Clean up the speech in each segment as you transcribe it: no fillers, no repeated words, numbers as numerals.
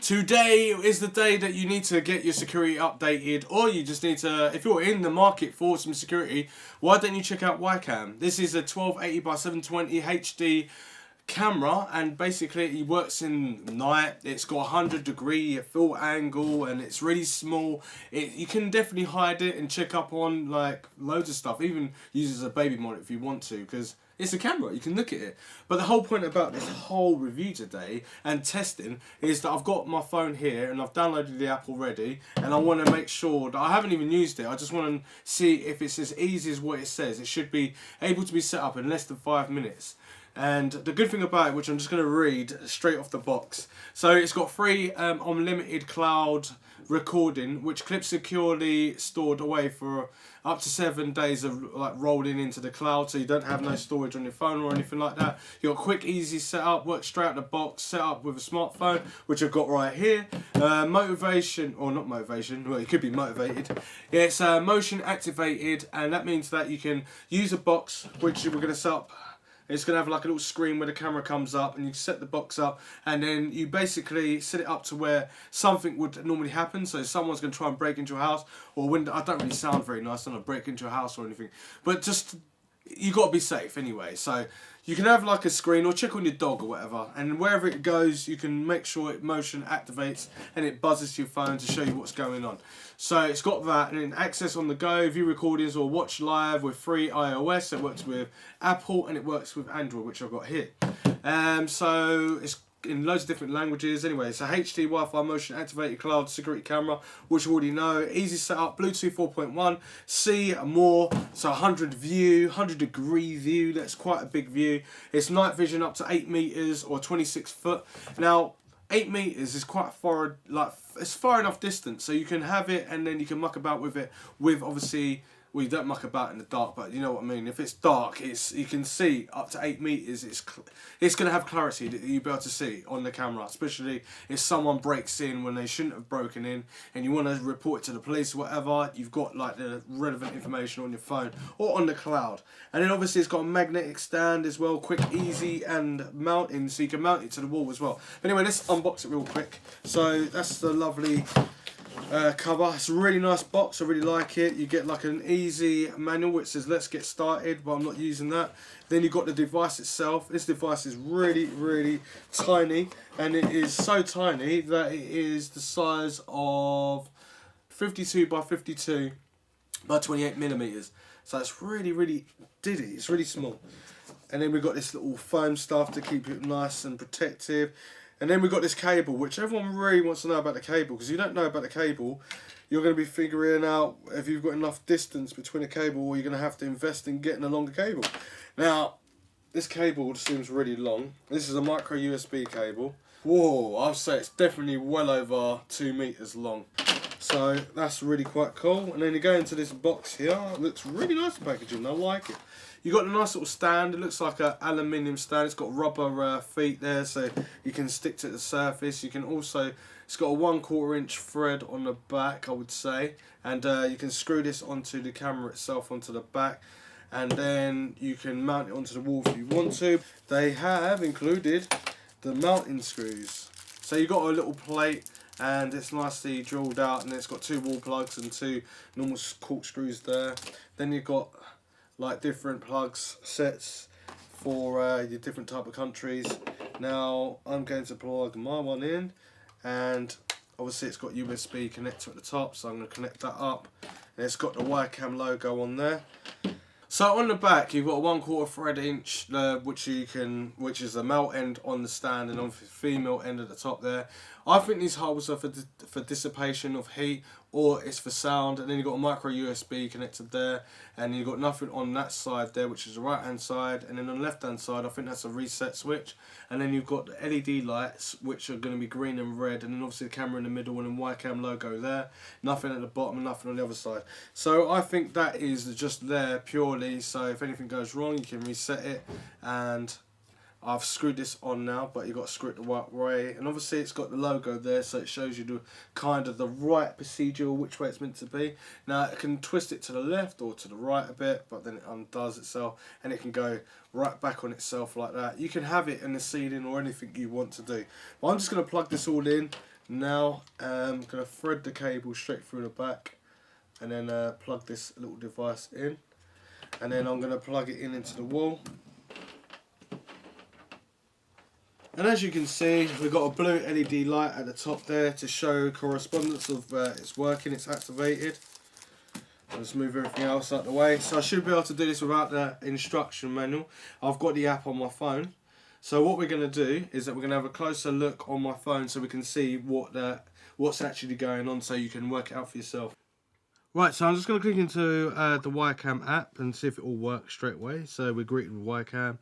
Today is the day that you need to get your security updated, or you just need to, if you're in the market for some security, why don't you check out Wacom? This is a 1280 by 720 HD camera, and basically it works in night. It's got 100-degree fill angle, and it's really small. You can definitely hide it and check up on like loads of stuff, even use it as a baby monitor if you want to, because it's a camera, you can look at it. But the whole point about this whole review today and testing is that I've got my phone here and I've downloaded the app already, and I want to make sure that I haven't even used it. I just want to see if it's as easy as what it says. It should be able to be set up in less than 5 minutes. And the good thing about it, which I'm just going to read straight off the box. So it's got free unlimited cloud recording, which clips securely stored away for up to 7 days of like rolling into the cloud, so you don't have no storage on your phone or anything like that. You got quick, easy setup, works straight out the box, set up with a smartphone, which I've got right here. Motivation, or not motivation, well, you could be motivated. Yeah, it's motion activated, and that means that you can use a box, which we're going to set up. It's going to have like a little screen where the camera comes up, and you set the box up, and then you basically set it up to where something would normally happen. So someone's going to try and break into your house, or when I don't really sound very nice, I don't break into your house or anything, but just you got to be safe anyway. So you can have like a screen, or check on your dog or whatever, and wherever it goes you can make sure it motion activates and it buzzes to your phone to show you what's going on. So it's got that, and then access on the go, view recordings or watch live with free iOS. It works with Apple and it works with Android, which I've got here. So it's in loads of different languages. Anyway, it's a HD Wi-Fi motion activated cloud security camera, which you already know. Easy setup, Bluetooth 4.1, see more, so 100-degree view. That's quite a big view. It's night vision up to 8 meters or 26 foot. Now 8 meters is quite far, like it's far enough distance, so you can have it and then you can muck about with it. With obviously, well, you don't muck about in the dark, but you know what I mean. If it's dark, you can see up to 8 meters. It's going to have clarity that you'll be able to see on the camera, especially if someone breaks in when they shouldn't have broken in, and you want to report it to the police or whatever. You've got like the relevant information on your phone or on the cloud. And then obviously it's got a magnetic stand as well, quick, easy, and mounting, so you can mount it to the wall as well. But anyway, let's unbox it real quick. So that's the lovely cover. It's a really nice box, I really like it. You get like an easy manual which says let's get started, but I'm not using that. Then you've got the device itself. This device is really tiny, and it is so tiny that it is the size of 52 by 52 by 28 millimeters. So it's really diddy, it's really small. And then we've got this little foam stuff to keep it nice and protective. And then we've got this cable, which everyone really wants to know about the cable, because if you don't know about the cable, you're going to be figuring out if you've got enough distance between a cable, or you're going to have to invest in getting a longer cable. Now, this cable seems really long. This is a micro USB cable. Whoa, I'll say it's definitely well over 2 meters long. So that's really quite cool. And then you go into this box here. It looks really nice packaging, I like it. You got a nice little stand. It looks like an aluminium stand. It's got rubber feet there, so you can stick to the surface. You can also, it's got a 1/4 inch thread on the back, I would say, and you can screw this onto the camera itself, onto the back, and then you can mount it onto the wall if you want to. They have included the mounting screws. So you got a little plate, and it's nicely drilled out, and it's got 2 wall plugs and 2 normal corkscrews there. Then you've got like different plugs sets for your different type of countries. Now I'm going to plug my one in, and obviously it's got USB connector at the top, so I'm going to connect that up, and it's got the Wacom logo on there. So on the back you've got a 1/4 thread inch, which is the male end on the stand, and on the female end at the top there. I think these holes are for dissipation of heat, or it's for sound. And then you've got a micro USB connected there, and you've got nothing on that side there, which is the right hand side. And then on the left hand side, I think that's a reset switch. And then you've got the LED lights, which are going to be green and red, and then obviously the camera in the middle, and then Wacom logo there. Nothing at the bottom and nothing on the other side. So I think that is just there purely so if anything goes wrong you can reset it. And I've screwed this on now, but you've got to screw it the right way, and obviously it's got the logo there, so it shows you the kind of the right procedure, which way it's meant to be. Now it can twist it to the left or to the right a bit, but then it undoes itself, and it can go right back on itself like that. You can have it in the ceiling or anything you want to do. But I'm just going to plug this all in, Now I'm going to thread the cable straight through the back and then plug this little device in, and then I'm going to plug it in into the wall. And as you can see, we've got a blue LED light at the top there to show correspondence of it's working, it's activated. I'll just move everything else out the way. So I should be able to do this without the instruction manual. I've got the app on my phone. So what we're going to do is that we're going to have a closer look on my phone so we can see what's actually going on, so you can work it out for yourself. Right, so I'm just going to click into the Ycam app and see if it all works straight away. So we're greeted with Ycam.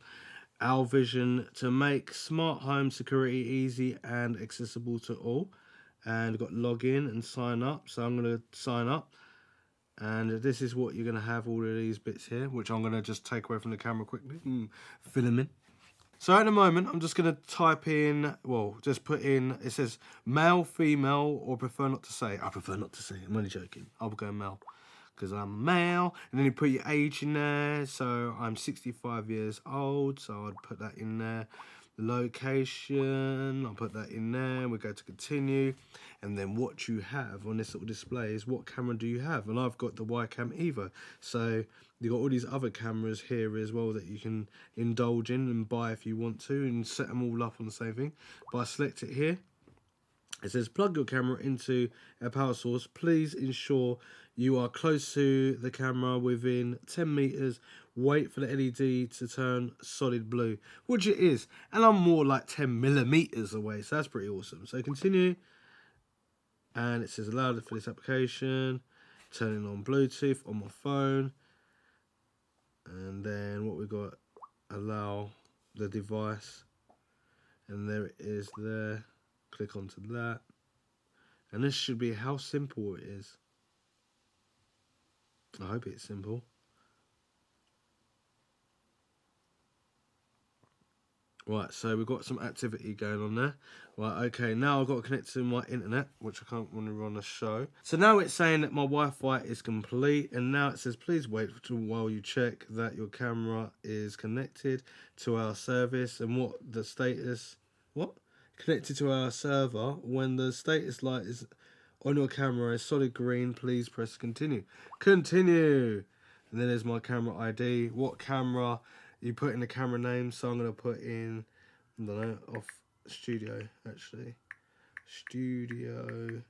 Our vision to make smart home security easy and accessible to all. And we've got login and sign up. So I'm going to sign up. And this is what you're going to have, all of these bits here, which I'm going to just take away from the camera quickly and fill them in. So at the moment, I'm just going to type in, well, just put in, it says male, female, or prefer not to say. I prefer not to say, I'm only joking. I'll go male because I'm a male. And then you put your age in there. So I'm 65 years old, so I'd put that in there. Location, I'll put that in there. We go to continue, and then what you have on this little display is what camera do you have, and I've got the Ycam Evo. So you've got all these other cameras here as well that you can indulge in and buy if you want to, and set them all up on the same thing. But I select it here. It says plug your camera into a power source. Please ensure you are close to the camera within 10 meters. Wait for the LED to turn solid blue, which it is. And I'm more like 10 millimeters away, so that's pretty awesome. So continue. And it says allow for this application. Turning on Bluetooth on my phone. And then what we got, allow the device. And there it is there. Click onto that, and this should be how simple it is. I hope it's simple. Right, so we've got some activity going on there. Right, okay, now I've got to connect to my internet, which I can't want to run a show. So now it's saying that my Wi-Fi is complete, and now it says please wait while you check that your camera is connected to our service, and what the status, connected to our server. When the status light is on your camera is solid green, please press continue. Continue. And then there's my camera ID. What camera? You put in the camera name. So I'm going to put in, I don't know, off studio actually. Studio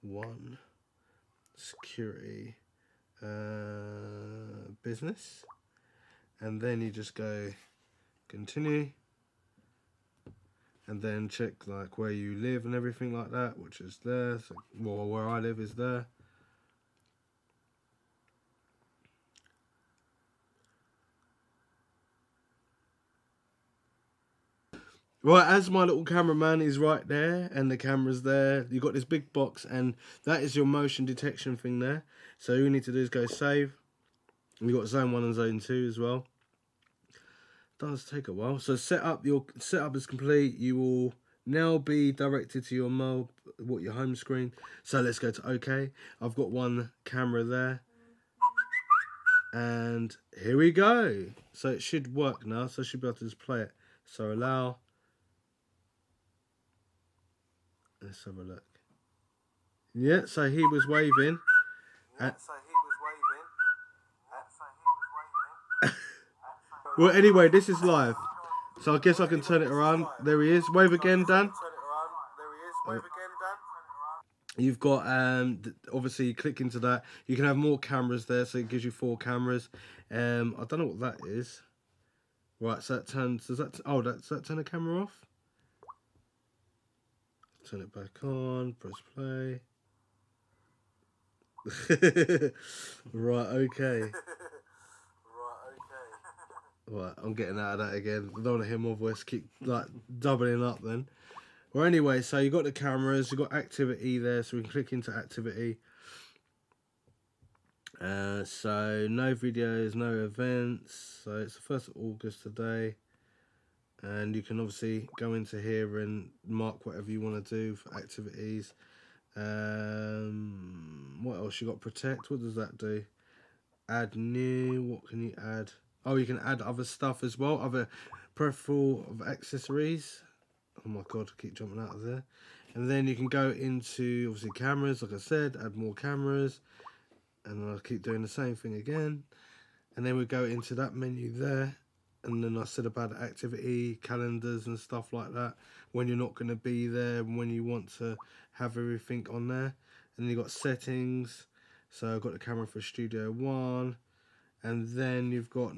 1 security business. And then you just go continue. And then check like where you live and everything like that, which is there. So, well, where I live is there. Right, as my little cameraman is right there, and the camera's there, you've got this big box, and that is your motion detection thing there. So all you need to do is go save. You've got zone 1 and zone 2 as well. Does take a while. So your setup is complete. You will now be directed to your your home screen. So let's go to OK. I've got one camera there, and here we go. So it should work now. So I should be able to just play it. So allow. Let's have a look. Yeah. So he was waving. Well, anyway, this is live, so I guess I can turn it around. There he is. Wave again, Dan. You've got obviously click into that. You can have more cameras there, so it gives you 4 cameras. I don't know what that is. Right, so that turns. Does that? Does that turn the camera off? Turn it back on. Press play. Right. Okay. Right, I'm getting out of that again. I don't want to hear my voice keep like doubling up then. Well, anyway, so you've got the cameras, you've got activity there, so we can click into activity. So no videos, no events. So it's the 1st of August today. And you can obviously go into here and mark whatever you want to do for activities. What else? You got protect. What does that do? Add new. What can you add? Oh, you can add other stuff as well, other peripheral of accessories. Oh my god, I keep jumping out of there. And then you can go into, obviously, cameras, like I said, add more cameras. And I'll keep doing the same thing again. And then we go into that menu there. And then I said about the activity, calendars and stuff like that. When you're not going to be there, when you want to have everything on there. And then you've got settings. So I've got the camera for Studio One. And then you've got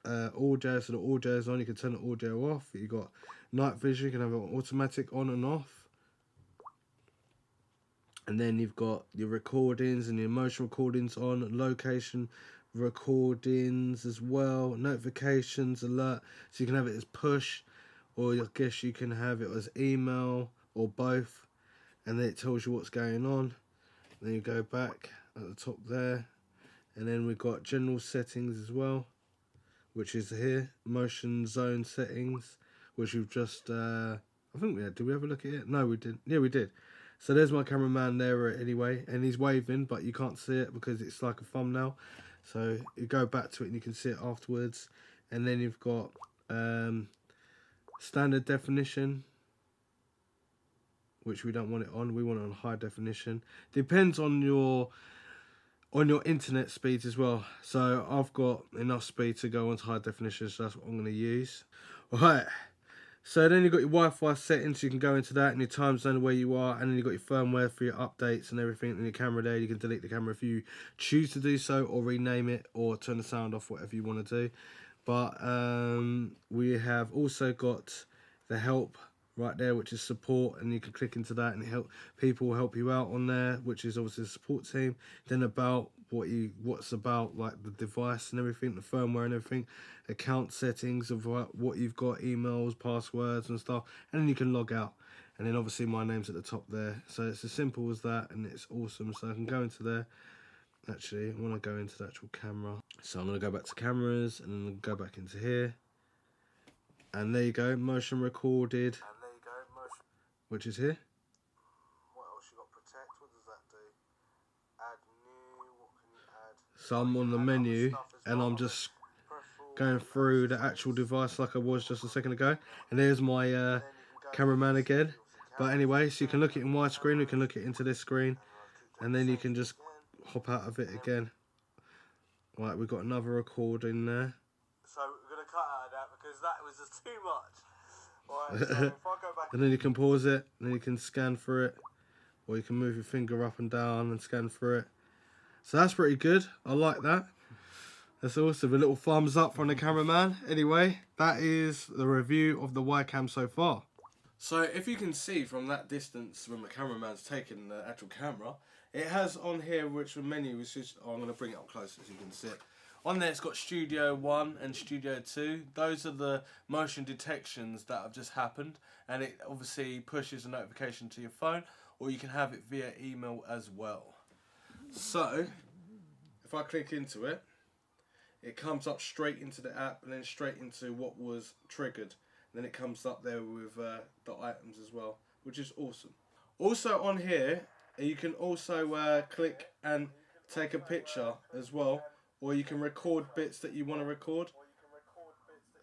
audio. So the audio is on. You can turn the audio off. You've got night vision. You can have it automatic on and off. And then you've got your recordings and your motion recordings on, location recordings as well, notifications, alert. So you can have it as push, or I guess you can have it as email, or both. And then it tells you what's going on. Then you go back at the top there. And then we've got general settings as well, which is here. Motion zone settings, which we've just, I think we had, did we have a look at it? No, we didn't. Yeah, we did. So there's my cameraman there anyway, and he's waving, but you can't see it because it's like a thumbnail. So you go back to it and you can see it afterwards. And then you've got standard definition, which we don't want it on. We want it on high definition. Depends on your internet speeds as well. So I've got enough speed to go onto high definition, so that's what I'm going to use. Alright. So then you've got your Wi-Fi settings, you can go into that and your time zone where you are, and then you've got your firmware for your updates and everything, and your camera there. You can delete the camera if you choose to do so, or rename it, or turn the sound off, whatever you want to do. But we have also got the help right there, which is support, and you can click into that and people will help you out on there, which is obviously the support team. Then about what's about like the device and everything, the firmware and everything, account settings of what you've got, emails, passwords and stuff, and then you can log out. And then obviously my name's at the top there, so it's as simple as that, and it's awesome. So I can go into there. Actually, I want to go into the actual camera, so I'm going to go back to cameras and then go back into here, and there you go, motion recorded, which is here. What else you got? Protect. What does that do? Add new. What can you add? So I'm on the menu and I'm just going through the actual device like I was just a second ago. And there's my cameraman again. But anyway, so you can look at it in widescreen. You can look it into this screen, and then you can just hop out of it again. Right, we've got another recording there. So we're gonna cut out of that because that was just too much. Right, so if I go back and then you can pause it, and then you can scan through it, or you can move your finger up and down and scan through it. So that's pretty good. I like that. That's awesome. A little thumbs up from the cameraman. Anyway, that is the review of the Ycam so far. So if you can see from that distance when the cameraman's taking the actual camera, it has on here which the menu is just, I'm going to bring it up closer so you can see it. On there it's got Studio 1 and Studio 2. Those are the motion detections that have just happened, and it obviously pushes a notification to your phone, or you can have it via email as well. So if I click into it, it comes up straight into the app and then straight into what was triggered. Then it comes up there with the items as well, which is awesome. Also on here, you can also click and take a picture as well, or you can record bits that you want to record.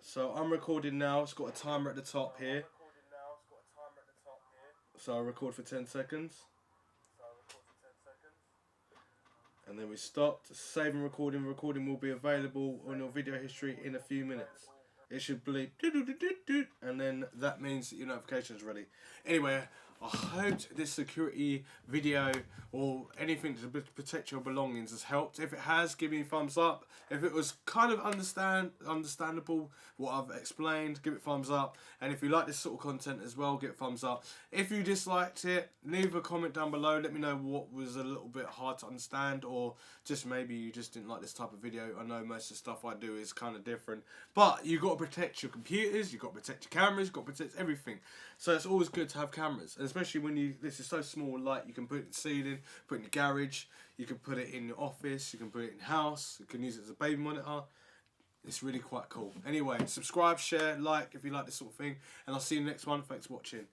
So I'm recording now, it's got a timer at the top here. So I'll record for 10 seconds. And then we stopped. Save and recording. Recording will be available on your video history in a few minutes. It should bleep, and then that means that your notification is ready. Anyway, I hope this security video or anything to protect your belongings has helped. If it has, give me a thumbs up. If it was kind of understandable what I've explained, give it a thumbs up. And if you like this sort of content as well, give it a thumbs up. If you disliked it, leave a comment down below. Let me know what was a little bit hard to understand, or just maybe you just didn't like this type of video. I know most of the stuff I do is kind of different, but you've got to protect your computers, you've got to protect your cameras, you've got to protect everything. So it's always good to have cameras, and especially when this is so small, light, you can put it in the ceiling, put it in your garage, you can put it in your office, you can put it in your house, you can use it as a baby monitor. It's really quite cool. Anyway, subscribe, share, like if you like this sort of thing, and I'll see you in the next one. Thanks for watching.